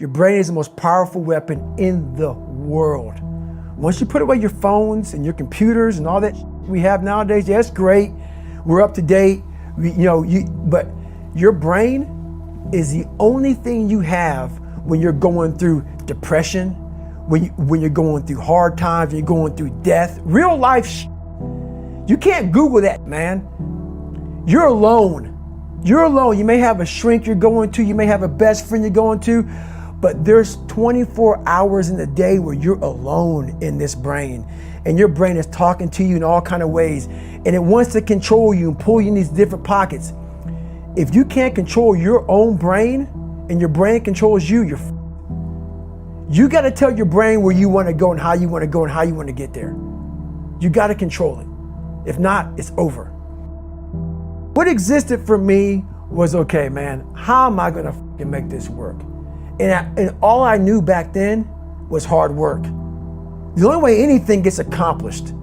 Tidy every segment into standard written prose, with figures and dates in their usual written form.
Your brain is the most powerful weapon in the world. Once you put away your phones and your computers and all that we have nowadays, yeah, it's great. We're up to date. But your brain is the only thing you have when you're going through depression, when you're going through hard times, when you're going through death, real life. You can't Google that, man. You're alone. You're alone. You may have a shrink you're going to, you may have a best friend you're going to, but there's 24 hours in the day where you're alone in this brain, and your brain is talking to you in all kinds of ways, and it wants to control you and pull you in these different pockets. If you can't control your own brain and your brain controls you, you got to tell your brain where you want to go and how you want to go and how you want to get there. You got to control it. If not, it's over. What existed for me was, okay, man, how am I gonna make this work? And all I knew back then was hard work. The only way anything gets accomplished.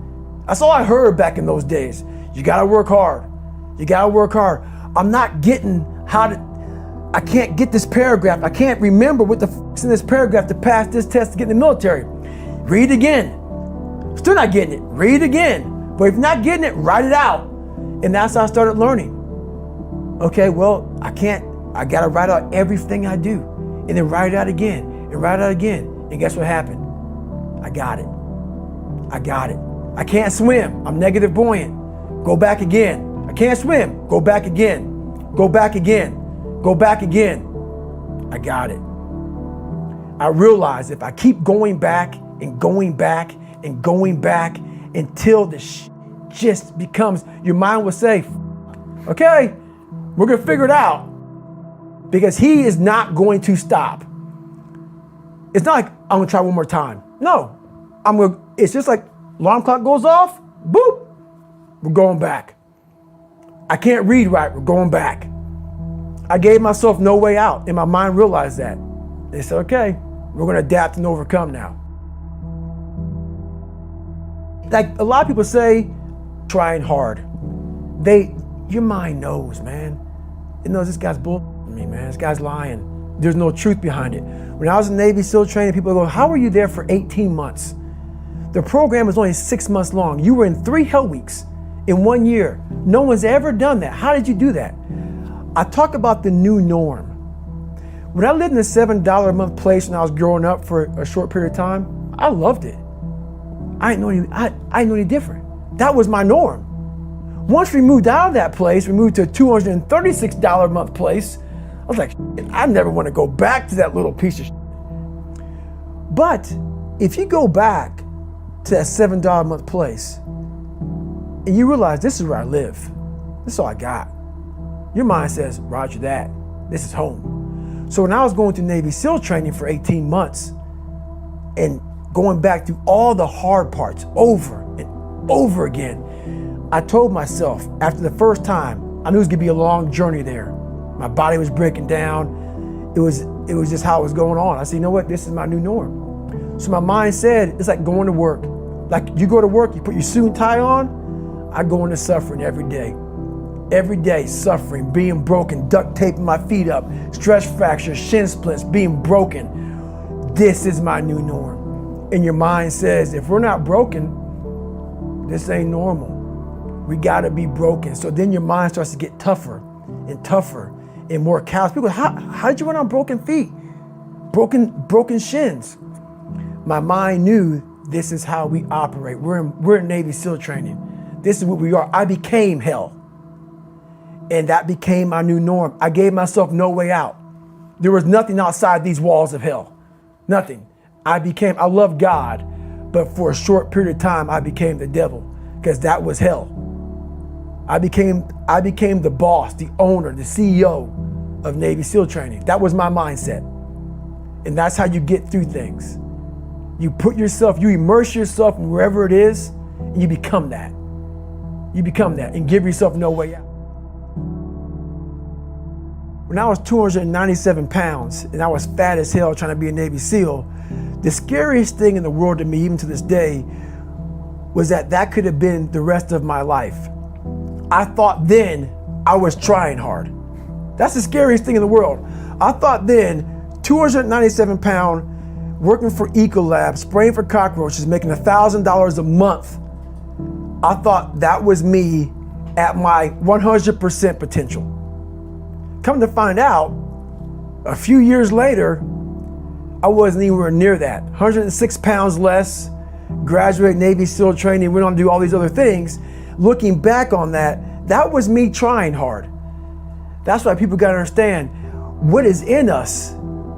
That's all I heard back in those days. You gotta work hard. You gotta work hard. I'm not getting I can't get this paragraph. I can't remember what the is in this paragraph to pass this test to get in the military. Read again. Still not getting it. Read again. But if you're not getting it, write it out. And that's how I started learning. Okay, well, I gotta write out everything I do. And then write it out again, and write it out again. And guess what happened? I got it. I can't swim, I'm negative buoyant. Go back again. I can't swim, go back again. Go back again, go back again. I got it. I realized if I keep going back and going back and going back until the just becomes, your mind will say, okay, we're gonna figure it out, because he is not going to stop. It's not like I'm gonna try one more time. No, it's just like alarm clock goes off, boop, we're going back. I can't read right, we're going back. I gave myself no way out, and my mind realized that. They said, okay, we're gonna adapt and overcome now. Like a lot of people say, trying hard. Your mind knows, man. It knows this guy's bullshitting me, man. This guy's lying. There's no truth behind it. When I was in Navy SEAL training, people go, how were you there for 18 months? The program was only 6 months long. You were in 3 hell weeks in 1 year. No one's ever done that. How did you do that? I talk about the new norm. When I lived in a $7 a month place when I was growing up for a short period of time, I loved it. I didn't know any different. That was my norm. Once we moved out of that place, we moved to a $236 a month place. I was like, I never want to go back to that little piece of shit. But if you go back to that $7 a month place and you realize this is where I live, this is all I got, your mind says, roger that, this is home. So when I was going through Navy SEAL training for 18 months and going back through all the hard parts over and over again, I told myself after the first time, I knew it was gonna be a long journey there. My body was breaking down. It was just how it was going on. I said, you know what, this is my new norm. So my mind said, it's like going to work. Like you go to work, you put your suit and tie on, I go into suffering every day. Every day, suffering, being broken, duct taping my feet up, stress fractures, shin splints, being broken. This is my new norm. And your mind says, if we're not broken, this ain't normal. We gotta be broken. So then your mind starts to get tougher and tougher and more callous. People go, how did you run on broken feet? Broken shins. My mind knew this is how we operate. We're in Navy SEAL training. This is what we are. I became hell. And that became my new norm. I gave myself no way out. There was nothing outside these walls of hell. Nothing. I love God, but for a short period of time, I became the devil, because that was hell. I became the boss, the owner, the CEO of Navy SEAL training. That was my mindset. And that's how you get through things. You immerse yourself in wherever it is, and you become that. You become that and give yourself no way out. When I was 297 pounds and I was fat as hell trying to be a Navy SEAL, the scariest thing in the world to me, even to this day, was that could have been the rest of my life. I thought then I was trying hard. That's the scariest thing in the world. I thought then 297 pound, working for Ecolab, spraying for cockroaches, making $1,000 a month. I thought that was me at my 100% potential. Come to find out, a few years later, I wasn't anywhere near that. 106 pounds less, graduated Navy SEAL training, went on to do all these other things. Looking back on that, that was me trying hard. That's why people gotta understand, what is in us,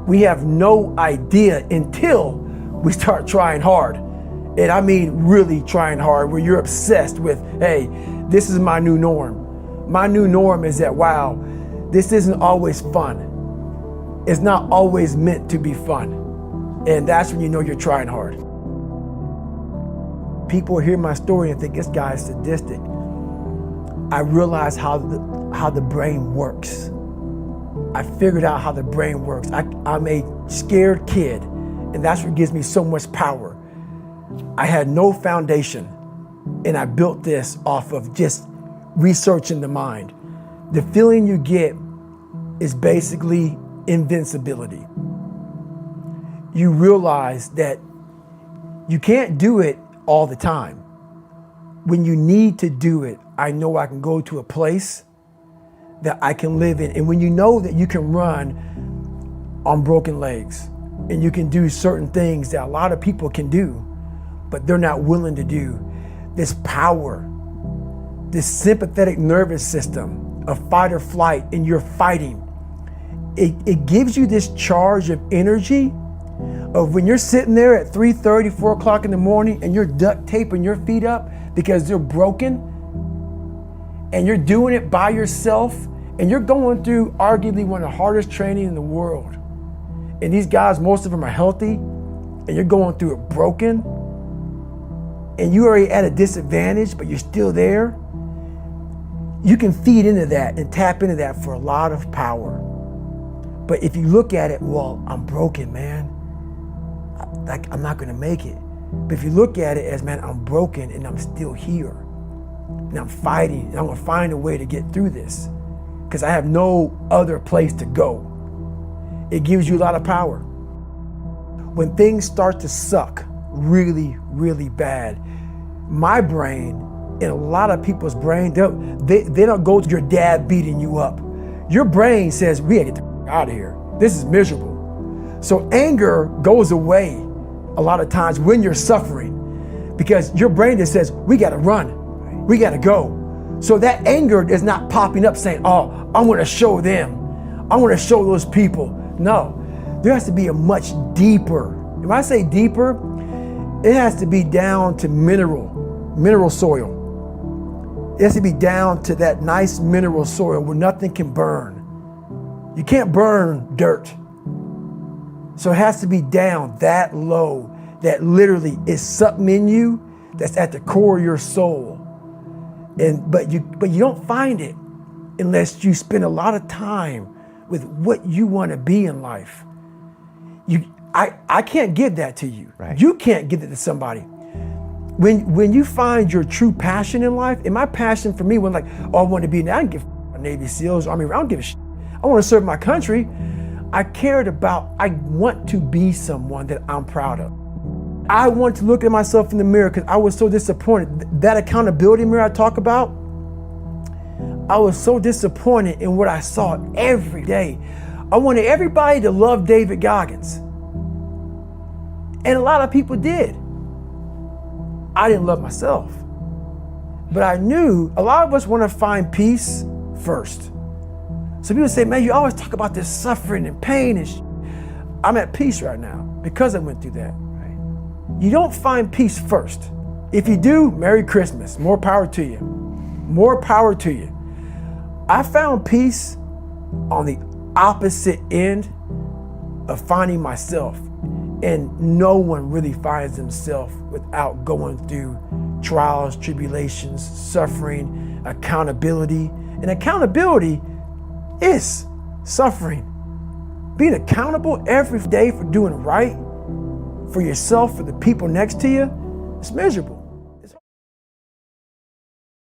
we have no idea until we start trying hard. And I mean really trying hard, where you're obsessed with, hey, this is my new norm. My new norm is that, wow, this isn't always fun. It's not always meant to be fun. And that's when you know you're trying hard. People hear my story and think this guy is sadistic. I realized how the brain works. I figured out how the brain works. I'm a scared kid, and that's what gives me so much power. I had no foundation, and I built this off of just researching the mind. The feeling you get is basically invincibility. You realize that you can't do it all the time. When you need to do it, I know I can go to a place that I can live in. And when you know that you can run on broken legs and you can do certain things that a lot of people can do, but they're not willing to do, this power, this sympathetic nervous system of fight or flight, and you're fighting, it gives you this charge of energy of when you're sitting there at 3:30, 4 o'clock in the morning and you're duct taping your feet up because they're broken, and you're doing it by yourself, and you're going through arguably one of the hardest training in the world. And these guys, most of them are healthy, and you're going through it broken, and you're already at a disadvantage, but you're still there. You can feed into that and tap into that for a lot of power. But if you look at it, well, I'm broken, man. I'm not gonna make it. But if you look at it as, man, I'm broken and I'm still here. And I'm fighting, and I'm gonna find a way to get through this because I have no other place to go. It gives you a lot of power. When things start to suck really, really bad, my brain and a lot of people's brain, they don't go to your dad beating you up. Your brain says, we gotta get the out of here. This is miserable. So anger goes away a lot of times when you're suffering because your brain just says, we gotta run. We gotta go. So that anger is not popping up saying, oh, I wanna show them. I wanna show those people. No, there has to be a much deeper. When I say deeper, it has to be down to mineral soil. It has to be down to that nice mineral soil where nothing can burn. You can't burn dirt. So it has to be down that low, that literally is something in you that's at the core of your soul. But you don't find it unless you spend a lot of time with what you want to be in life. I can't give that to you. Right. You can't give it to somebody. When you find your true passion in life, and my passion for me wasn't like, oh, I want to be, I don't give a Navy SEALs, Army, I don't give a shit. I want to serve my country. I want to be someone that I'm proud of. I want to look at myself in the mirror because I was so disappointed. That accountability mirror I talk about, I was so disappointed in what I saw every day. I wanted everybody to love David Goggins. And a lot of people did. I didn't love myself. But I knew a lot of us want to find peace first. So people say, man, you always talk about this suffering and pain and I'm at peace right now because I went through that. You don't find peace first. If you do, Merry Christmas. More power to you. More power to you. I found peace on the opposite end of finding myself. And no one really finds themselves without going through trials, tribulations, suffering, accountability. And accountability is suffering. Being accountable every day for doing right for yourself, for the people next to you, it's miserable.